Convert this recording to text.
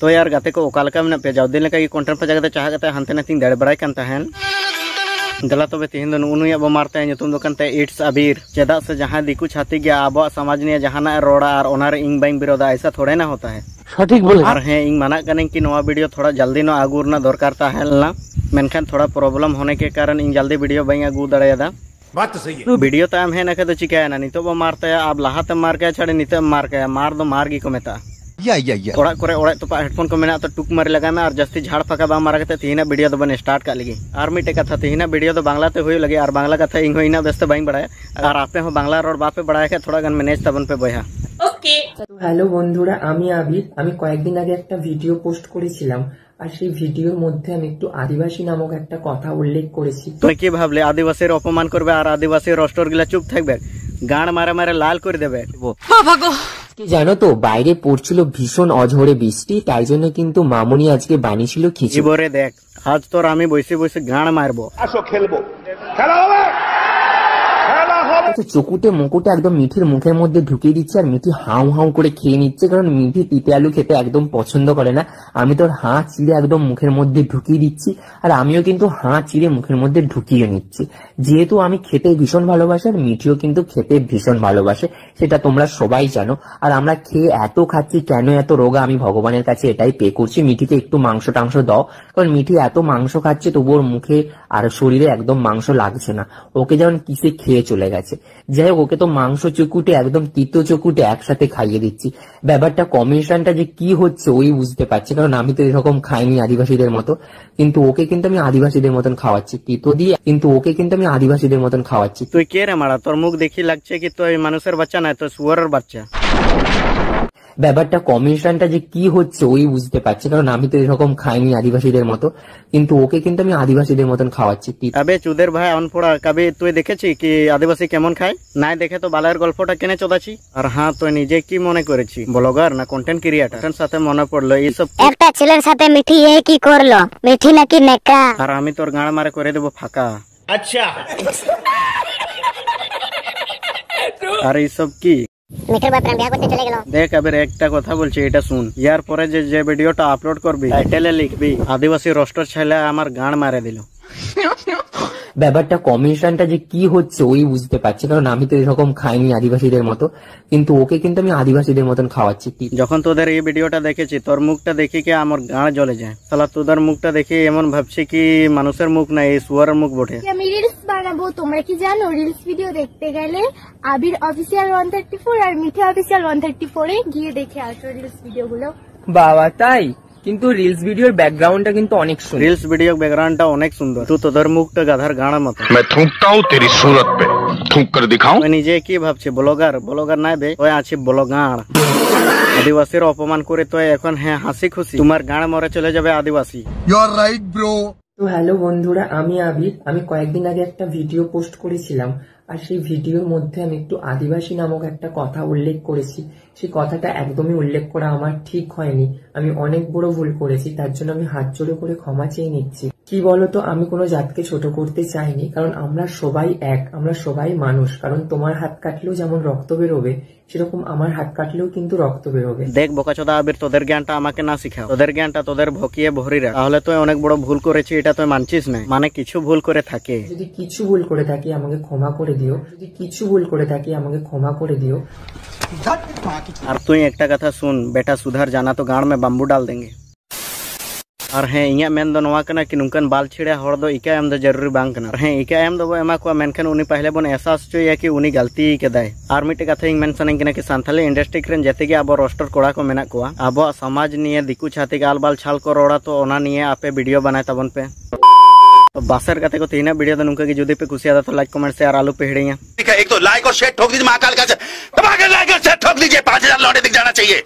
तो यार गाते को ओकालका में पे जाओ दिन लगा कि कंटेंट पे जगह चाह करते हंते नथिंग दड़ बड़ाई कान तहन दला तबे तिहिन दो नुनुया बो मारते हैं तुम दो कंते इट्स अबीर चेदा से जहां दिकु छाती गया आबो समाज ने जहाना रोड़ा और ओनार इंग बाइंग विरोधा ऐसा थोड़े ना होता है सटीक बोले और है इंग मना करें कि नवा वीडियो थोड़ा जल्दी नो आगुरना दरकार ताहेलना मेनखान थोड़ा प्रॉब्लम होने के कारण इंग जल्दी वीडियो बाइंग आगु दड़ेदा बात तो सही है। तो वीडियो ताम है ना के तो चिकाया ना नितो बो मारता है अब लाहाते मार के छड़े नितो मार के मार दो मार गी को मेता या ओड़ा करे ओड़ा तो हेडफोन को मेना तो टुक मारे लगा में और जस्ती झाड़ फका बा मारा के तिहिना वीडियो तो बन स्टार्ट का लगी और मिटे कथा तिहिना वीडियो तो बांग्ला ते हुई लगे और बांग्ला कथा इंग होइना व्यस्त बाइंग बढ़ाया और आपे हो बांग्ला रोड बापे बढ़ाया के थोड़ा गन मैनेज तबन पे बया ওকে তো হ্যালো বন্ধুরা, আমি আবির। আমি কয়েকদিন আগে একটা ভিডিও পোস্ট করেছিলাম, আর সেই ভিডিওর মধ্যে আমি একটু আদিবাসী নামক একটা কথা উল্লেখ করেছি। তো কি ভাবলে আদিবাসীর অপমান করবে আর আদিবাসী রস্টর গিলা চুপ থাকবে, গান মারে মারে লাল করে দেবে? কি জানো তো, বাইরে পড়ছিল ভীষণ অঝোরে বৃষ্টি, তাই জন্য কিন্তু মামুনি আজকে বানিয়েছিল খিচুড়ি। এবারে দেখ আজ তোর আমি বসে বসে গান মারবো। আসো খেলবো, খেলা হবে। চকুটে মুকুটে একদম মিঠির মুখের মধ্যে ঢুকিয়ে দিচ্ছে আর মিঠি হাউ হাউ করে খেয়ে নিচ্ছে, কারণ মিঠি তিতে আলু খেতে একদম পছন্দ করে না। আমি তোর হাঁ চিড়ে একদম মুখের মধ্যে ঢুকিয়ে দিচ্ছি, আর আমিও কিন্তু হাঁ চিড়ে মুখের মধ্যে ঢুকিয়ে নিচ্ছি। যেহেতু আমি খেতে ভীষণ ভালোবাসি আর মিঠিও কিন্তু খেতে ভীষণ ভালোবাসে, সেটা তোমরা সবাই জানো। আর আমরা খেয়ে এত খাচ্ছি কেন এত রোগা, আমি ভগবানের কাছে এটাই পে করছি। মিঠিকে একটু মাংস টাংস দাও, কারণ মিঠি এত মাংস খাচ্ছে তবু ওর মুখে আর শরীরে একদম মাংস লাগছে না। ওকে যেমন কিসে খেয়ে চলে গেছে। যাই হোক, ওকে তো মাংস চকুটে একদম তিতো চকুটে একসাথে খাইয়ে দিচ্ছি। ব্যাপারটা কম্বিনেশনটা যে কি হচ্ছে ওই বুঝতে পারছে, কারণ আমি তো এরকম খাইনি আদিবাসীদের মতো। কিন্তু ওকে কিন্তু আমি আদিবাসীদের মতন খাওয়াচ্ছি তিতো দিয়ে, কিন্তু ওকে কিন্তু আমি আদিবাসীদের মতন খাওয়াচ্ছি। তুই কে রে মারা? তোর মুখ দেখি লাগছে কি তুই মানুষের বাচ্চা না, তো শুয়ারের বাচ্চা। ব্যাপারটা কম্বিনেশনটা যে কি হচ্ছে ওই বুঝতে পারছে, কারণ আমি তো এরকম খাইনি আদিবাসীদের মতো। কিন্তু ওকে কিন্তু আমি আদিবাসীদের মতন খাওয়াচ্ছি। আবে চুদের ভাই অনপড়া, কবে তুই দেখেছি কি আদিবাসী কেমন খায়? নাই দেখে তো বালায়ের গল্পটা কেনে চোদাছি। আর হ্যাঁ, তুই নিজে কি মনে করেছি ব্লগার না কন্টেন্ট ক্রিয়েটর? সাথে মনে পড়লো এইসব একটা ছেলের সাথে মিঠি এ কি করলো, মিঠি নাকি নেকা? আর আমি তোর গাঁড় মারে করে দেবো ফাঁকা। আচ্ছা আর এইসব কি মিঠির বয়ফ্রেন্ড বিয়ে করতে চলে গেল। দেখ এবার একটা কথা বলছি, এটা শুন। ইয়ার পরে যে ভিডিওটা আপলোড করবি টাইটেলে লিখবি আদিবাসী রোস্টার ছেলে আমার গাঁড় মারে দিল। ব্যাপারটা কম্বিনেশনটা যে কি হচ্ছে ওই বুঝতে পারছে, কারণ আমি তো এরকম খাইনি আদিবাসীদের মতো। কিন্তু ওকে কিন্তু আমি আদিবাসীদের মতন খাওয়াচ্ছি। যখন তোদের এই ভিডিওটা দেখেছি তোর মুখটা দেখি কি আমার গাঁড় জ্বলে যায়। তাহলে তোদের মুখটা দেখে এমন ভাবছি কি মানুষের মুখ না, এই শুয়ারের মুখ বটে। আমি রিলস বানাবো, তোমরা কি জানো রিলস ভিডিও দেখতে গেলে আবির অফিসিয়াল 134 আর মিঠি অফিসিয়াল 134 এ গিয়ে দেখে আসো রিলস ভিডিও গুলো। বাবা তাই? কিন্তু রিলস ভিডিওর ব্যাকগ্রাউন্ডটা কিন্তু অনেক সুন্দর। রিলস ভিডিও ব্যাকগ্রাউন্ডটা অনেক সুন্দর। তুই তোদের মুখটা গাধার গাঁড়ার মতো। मैं थूकता हूँ तेरी सूरत पे, थूक कर दिखाऊं? তুই নিজে কি ভাবছি ব্লগার? ব্লগার নাই বে, তুই আছিস ব্লগার। আদিবাসীর অপমান করে তুই এখন হ্যাঁ হাসি খুশি, তোমার গাঁড় মরে চলে যাবে আদিবাসী। You are right bro. তো হ্যালো বন্ধুরা, আমি আবির। আমি কয়েকদিন আগে একটা ভিডিও পোস্ট করেছিলাম, আর সেই ভিডিওর মধ্যে আমি একটু আদিবাসী নামক একটা কথা উল্লেখ করেছি। সেই কথাটা একদমই উল্লেখ করা আমার ঠিক হয়নি, আমি অনেক বড় ভুল করেছি। তার জন্য আমি হাত জোড়ে করে ক্ষমা চেয়ে নিচ্ছি। কি বলতো, আমি কোনো জাতকে ছোট করতে চাইনি, কারণ আমরা সবাই এক, আমরা সবাই মানুষ। কারণ তোমার হাত কাটলেও যেমন রক্ত বেরোবে, সেরকম আমার হাত কাটলেও কিন্তু রক্ত বেরোবে। দেখ বোকাচোদা আবির, তোদের জ্ঞানটা আমাকে না শিখাও। তোদের জ্ঞানটা তোদের ভকিয়ে ভরিরা। তাহলে তুই অনেক বড় ভুল করেছি, এটা তুই মানছিস না। মানে কিছু ভুল করে থাকে, যদি কিছু ভুল করে থাকি আমাকে ক্ষমা করে দিও। যদি কিছু ভুল করে থাকি আমাকে ক্ষমা করে দিও। আর তুই একটা কথা শুন বেটা, सुधर जाना तो गाड़ में बम्बू डाल देंगे। और हाँ इं मेन दो नवा कना कि नुकन बाल छिड़े हर दो इका एम दो जरूरी बांग कना। हाँ इका एम दो एमा को मेनखान उनी पहले बन एहसास चोया कि उनी गलती केदाय। और मिटे कथा इंग मेंशन कना कि सान्थाली इंडस्ट्री रेन जते के अब रोस्टर कोड़ा को मेना कोआ अब समाज निये दिकु छाती गाल बाल छाल को रोड़ा, तो ओना निये आपे वीडियो बनाए तबन पे। तो बासर कते को तीना वीडियो नुका की जुदी पे खुशी आता तो लाइक कमेंट शेयर आलू पे हिड़िया। एक तो लाइक और शेयर ठोक दीजिए, महाकाल का दबा के लाइक और शेयर ठोक दीजिए, 5000 लौटे दिख जाना चाहिए।